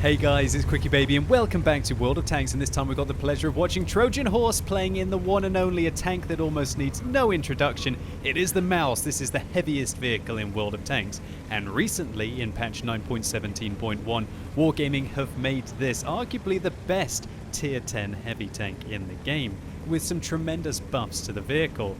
Hey guys, it's QuickyBaby and welcome back to World of Tanks, and this time we've got the pleasure of watching Trojan Horse playing in the one and only a tank that almost needs no introduction. It is the Mouse. This is the heaviest vehicle in World of Tanks, and recently in patch 9.17.1 Wargaming have made this arguably the best tier 10 heavy tank in the game, with some tremendous buffs to the vehicle.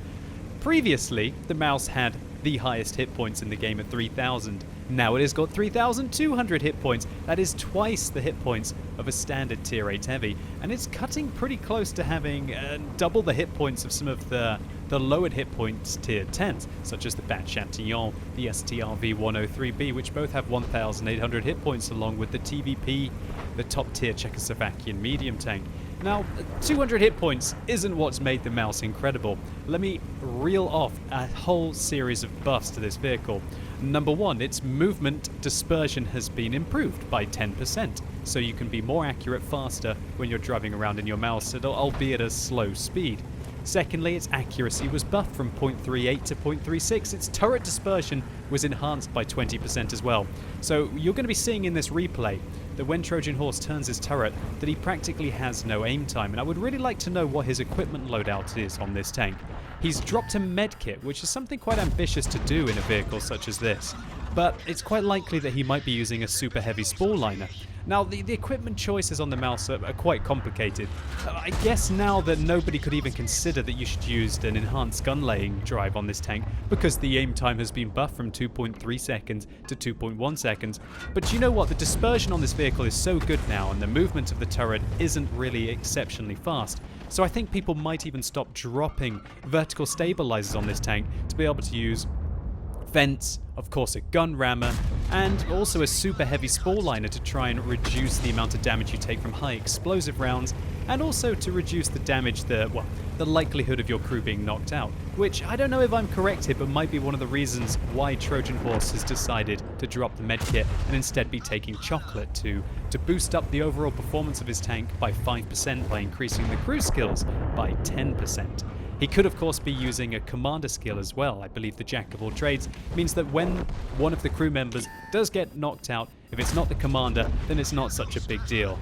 Previously, the Mouse had the highest hit points in the game at 3,000. Now it has got 3,200 hit points. That is twice the hit points of a standard tier 8 heavy, and it's cutting pretty close to having double the hit points of some of the lowered hit points tier 10s, such as the Bat Chatillon, the STRV-103B, which both have 1,800 hit points, along with the TVP, the top tier Czechoslovakian medium tank. Now, 200 hit points isn't what's made the Mouse incredible. Let me reel off a whole series of buffs to this vehicle. Number one, its movement dispersion has been improved by 10%, so you can be more accurate faster when you're driving around in your Mouse, albeit at a slow speed. Secondly, its accuracy was buffed from 0.38 to 0.36. Its turret dispersion was enhanced by 20% as well. So you're going to be seeing in this replay that when Trojan Horse turns his turret, that he practically has no aim time, and I would really like to know what his equipment loadout is on this tank. He's dropped a medkit, which is something quite ambitious to do in a vehicle such as this, but it's quite likely that he might be using a super heavy spall liner. Now, the equipment choices on the Mouse are quite complicated. I guess now that nobody could even consider that you should use an enhanced gun laying drive on this tank, because the aim time has been buffed from 2.3 seconds to 2.1 seconds. But you know what? The dispersion on this vehicle is so good now, and the movement of the turret isn't really exceptionally fast. So I think people might even stop dropping vertical stabilizers on this tank to be able to use vents, of course a gun rammer, and also a super heavy spall liner to try and reduce the amount of damage you take from high explosive rounds, and also to reduce the damage, the likelihood of your crew being knocked out, which I don't know if I'm correct here, but might be one of the reasons why Trojan Horse has decided to drop the medkit and instead be taking chocolate to boost up the overall performance of his tank by 5% by increasing the crew skills by 10%. He could, of course, be using a commander skill as well. I believe the Jack of all trades means that when one of the crew members does get knocked out, if it's not the commander, then it's not such a big deal.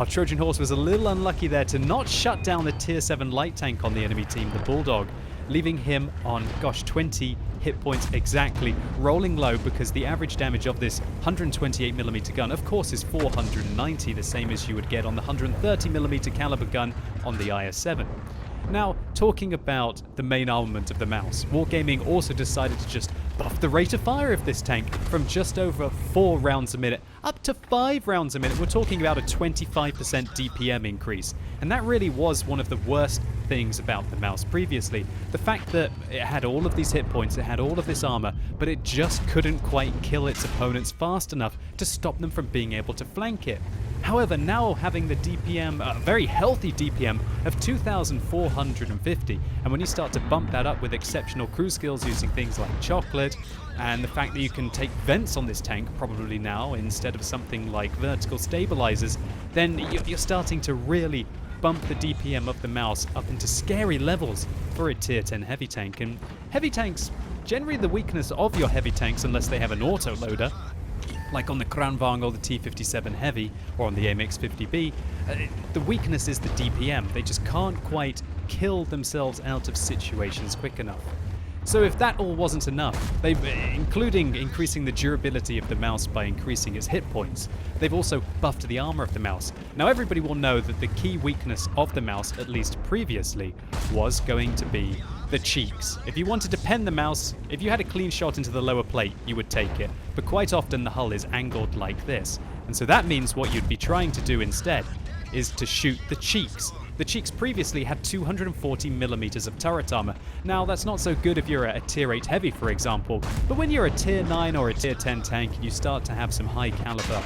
Trojan Horse was a little unlucky there to not shut down the tier 7 light tank on the enemy team, the Bulldog, leaving him on, 20 hit points exactly, rolling low because the average damage of this 128mm gun, of course, is 490, the same as you would get on the 130mm caliber gun on the IS-7. Now, talking about the main armament of the Mouse, Wargaming also decided to just buff the rate of fire of this tank from just over 4 rounds a minute up to 5 rounds a minute. We're talking about a 25% DPM increase, and that really was one of the worst things about the Mouse previously. The fact that it had all of these hit points, it had all of this armor, but it just couldn't quite kill its opponents fast enough to stop them from being able to flank it. However, now having the DPM, a very healthy DPM of 2,450, and when you start to bump that up with exceptional crew skills using things like chocolate, and the fact that you can take vents on this tank probably now instead of something like vertical stabilizers, then you're starting to really bump the DPM of the Mouse up into scary levels for a tier 10 heavy tank. And heavy tanks, generally the weakness of your heavy tanks, unless they have an autoloader, like on the Kranvang or the T-57 Heavy, or on the AMX-50B, the weakness is the DPM. They just can't quite kill themselves out of situations quick enough. So if that all wasn't enough, including increasing the durability of the Mouse by increasing its hit points, they've also buffed the armor of the Mouse. Now everybody will know that the key weakness of the Mouse, at least previously, was going to be the cheeks. If you wanted to pen the Mouse, if you had a clean shot into the lower plate, you would take it. But quite often the hull is angled like this. And so that means what you'd be trying to do instead is to shoot the cheeks. The cheeks previously had 240mm of turret armor. Now that's not so good if you're a tier 8 heavy, for example, but when you're a tier 9 or a tier 10 tank and you start to have some high caliber,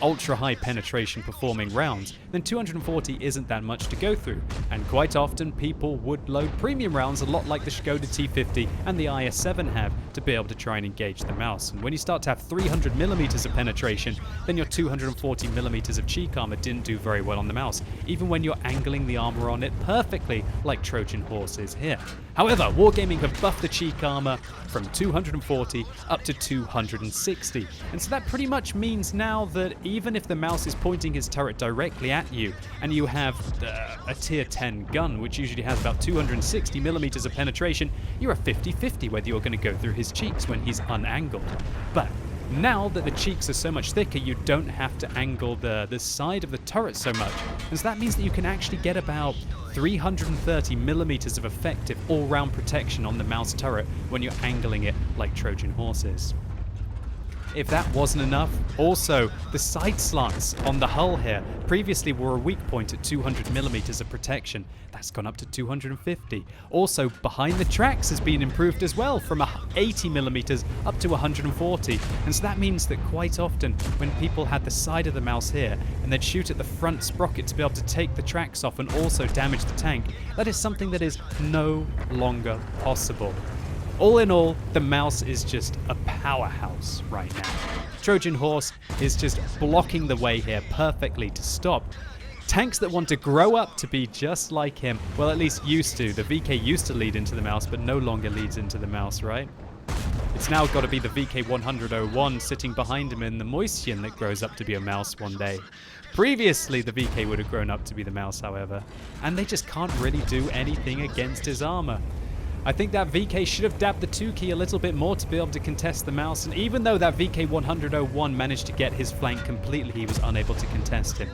ultra high penetration performing rounds, then 240 isn't that much to go through, and quite often people would load premium rounds a lot like the Skoda T50 and the IS-7 have to be able to try and engage the mouse. And when you start to have 300 millimeters of penetration, then your 240 millimeters of cheek armor didn't do very well on the mouse, even when you're angling the armor on it perfectly, like Trojan Horse is here. However, Wargaming have buffed the cheek armor from 240 up to 260, and so that pretty much means now that even if the mouse is pointing his turret directly at you, and you have a tier 10 gun, which usually has about 260 millimeters of penetration, you're a 50-50 whether you're going to go through his cheeks when he's unangled. But now that the cheeks are so much thicker, you don't have to angle the side of the turret so much, and so that means that you can actually get about 330 millimeters of effective all-round protection on the mouse turret when you're angling it like Trojan horses. If that wasn't enough, also the side slants on the hull here previously were a weak point at 200 millimeters of protection. That's gone up to 250. Also, behind the tracks has been improved as well from 80 millimeters up to 140. And so that means that quite often when people had the side of the mouse here and they'd shoot at the front sprocket to be able to take the tracks off and also damage the tank, that is something that is no longer possible. All in all, the mouse is just a powerhouse right now. Trojan Horse is just blocking the way here perfectly to stop tanks that want to grow up to be just like him. Well, at least used to. The VK used to lead into the mouse, but no longer leads into the mouse, right? It's now got to be the VK100-01 sitting behind him in the Moistion that grows up to be a mouse one day. Previously, the VK would have grown up to be the mouse, however, and they just can't really do anything against his armor. I think that VK should have dabbed the 2 key a little bit more to be able to contest the mouse, and even though that VK100-01 managed to get his flank completely, he was unable to contest him.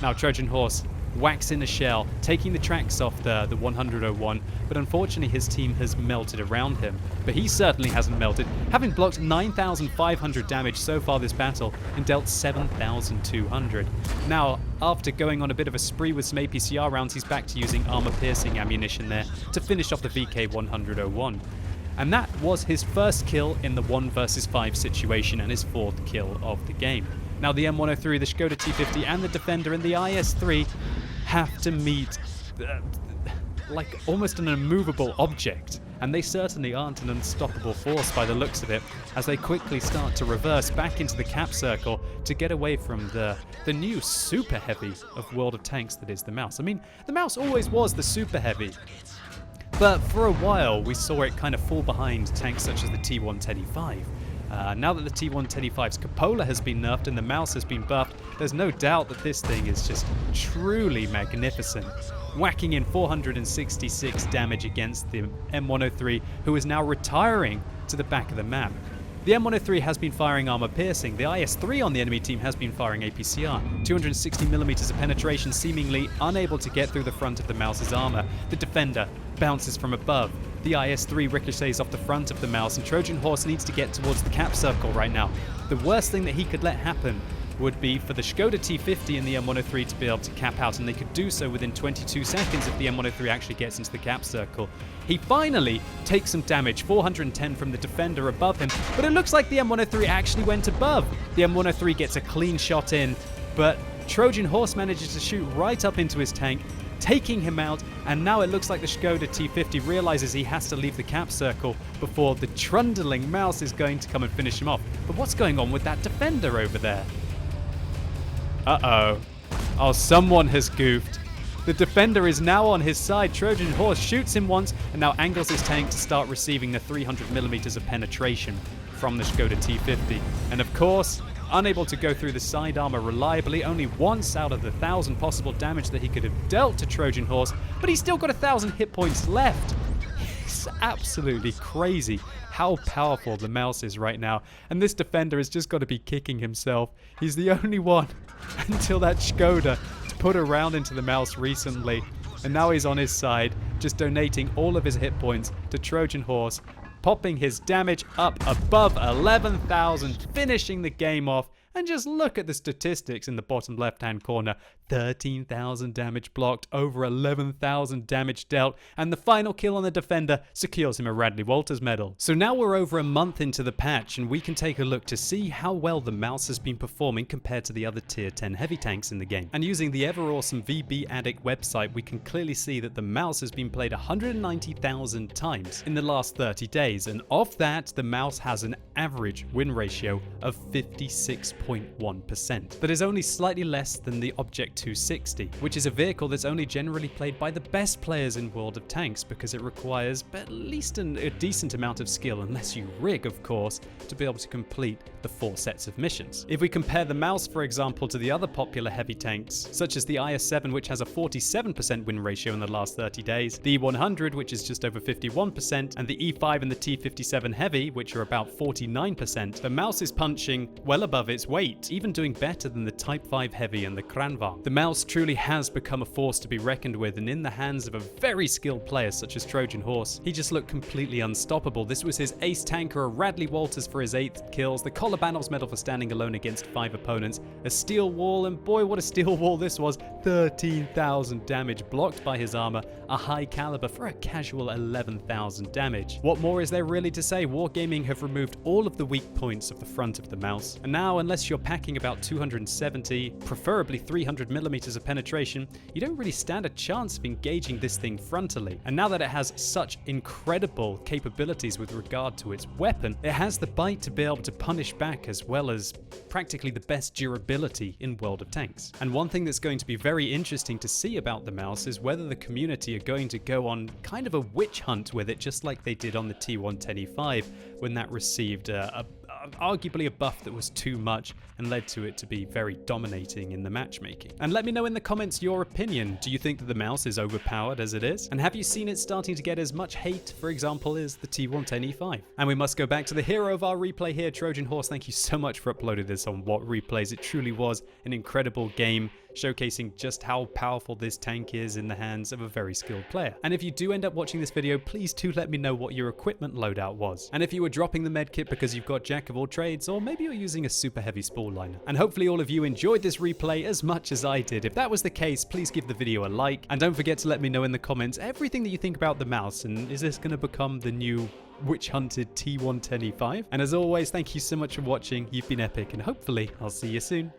Now Trojan Horse whacks in a shell, taking the tracks off the 100-01, but unfortunately his team has melted around him. But he certainly hasn't melted, having blocked 9,500 damage so far this battle and dealt 7,200. Now, after going on a bit of a spree with some APCR rounds, he's back to using armor-piercing ammunition there to finish off the VK100-01. And that was his first kill in the 1 versus 5 situation and his 4th kill of the game. Now the M103, the Skoda T50 and the Defender and the IS-3 have to meet like almost an immovable object, and they certainly aren't an unstoppable force by the looks of it, as they quickly start to reverse back into the cap circle to get away from the new super heavy of World of Tanks that is the mouse. I mean, the mouse always was the super heavy, but for a while we saw it kind of fall behind tanks such as the T110E5. Now that the T110E5's cupola has been nerfed and the mouse has been buffed, there's no doubt that this thing is just truly magnificent. Whacking in 466 damage against the M103, who is now retiring to the back of the map. The M103 has been firing armor piercing. The IS-3 on the enemy team has been firing APCR. 260 millimeters of penetration, seemingly unable to get through the front of the mouse's armor. The Defender bounces from above. The IS-3 ricochets off the front of the mouse, and Trojan Horse needs to get towards the cap circle right now. The worst thing that he could let happen would be for the Skoda T50 and the M103 to be able to cap out, and they could do so within 22 seconds if the M103 actually gets into the cap circle. He finally takes some damage, 410 from the Defender above him, but it looks like the M103 actually went above. The M103 gets a clean shot in, but Trojan Horse manages to shoot right up into his tank, taking him out, and now it looks like the Skoda T50 realizes he has to leave the cap circle before the trundling mouse is going to come and finish him off. But what's going on with that Defender over there? Uh-oh. Oh, someone has goofed. The Defender is now on his side. Trojan Horse shoots him once and now angles his tank to start receiving the 300 millimeters of penetration from the Skoda T50. And of course, unable to go through the side armor reliably, only once out of the 1,000 possible damage that he could have dealt to Trojan Horse, but he's still got 1,000 hit points left. It's absolutely crazy how powerful the mouse is right now, and this Defender has just got to be kicking himself. He's the only one until that Skoda to put a round into the mouse recently, and now he's on his side, just donating all of his hit points to Trojan Horse, popping his damage up above 11,000, finishing the game off And just look at the statistics in the bottom left-hand corner. 13,000 damage blocked, over 11,000 damage dealt, and the final kill on the defender secures him a Radley Walters medal. So now we're over a month into the patch, and we can take a look to see how well the mouse has been performing compared to the other tier 10 heavy tanks in the game. And using the ever awesome VB Addict website, we can clearly see that the mouse has been played 190,000 times in the last 30 days, and of that, the mouse has an average win ratio of 56.1%. That is only slightly less than the Object 260, which is a vehicle that's only generally played by the best players in World of Tanks because it requires at least a decent amount of skill, unless you rig, of course, to be able to complete the 4 sets of missions. If we compare the mouse, for example, to the other popular heavy tanks, such as the IS-7, which has a 47% win ratio in the last 30 days, the E100, which is just over 51%, and the E5 and the T57 Heavy, which are about 49%, the mouse is punching well above its weight, even doing better than the Type 5 Heavy and the Kranvang. The mouse truly has become a force to be reckoned with, and in the hands of a very skilled player such as Trojan Horse, he just looked completely unstoppable. This was his ace tanker, a Radley Walters for his 8th kills, the Kolobanov's medal for standing alone against 5 opponents, a steel wall, and boy what a steel wall this was, 13,000 damage blocked by his armor, a high caliber for a casual 11,000 damage. What more is there really to say? Wargaming have removed all of the weak points of the front of the mouse, and now unless you're packing about 270, preferably 300mm of penetration, you don't really stand a chance of engaging this thing frontally. And now that it has such incredible capabilities with regard to its weapon, it has the bite to be able to punish back as well as practically the best durability in World of Tanks. And one thing that's going to be very interesting to see about the mouse is whether the community are going to go on kind of a witch hunt with it, just like they did on the T110E5 when that received arguably a buff that was too much and led to it to be very dominating in the matchmaking. And let me know in the comments your opinion. Do you think that the mouse is overpowered as it is? And have you seen it starting to get as much hate, for example, as the T110E5? And we must go back to the hero of our replay here, Trojan Horse. Thank you so much for uploading this on What Replays. It truly was an incredible game, showcasing just how powerful this tank is in the hands of a very skilled player. And if you do end up watching this video, please do let me know what your equipment loadout was. And if you were dropping the medkit because you've got Jack of all trades, or maybe you're using a super heavy spool liner. And hopefully all of you enjoyed this replay as much as I did. If that was the case, please give the video a like, and don't forget to let me know in the comments everything that you think about the mouse, and is this going to become the new witch-hunted T110E5? And as always, thank you so much for watching. You've been epic, and hopefully I'll see you soon.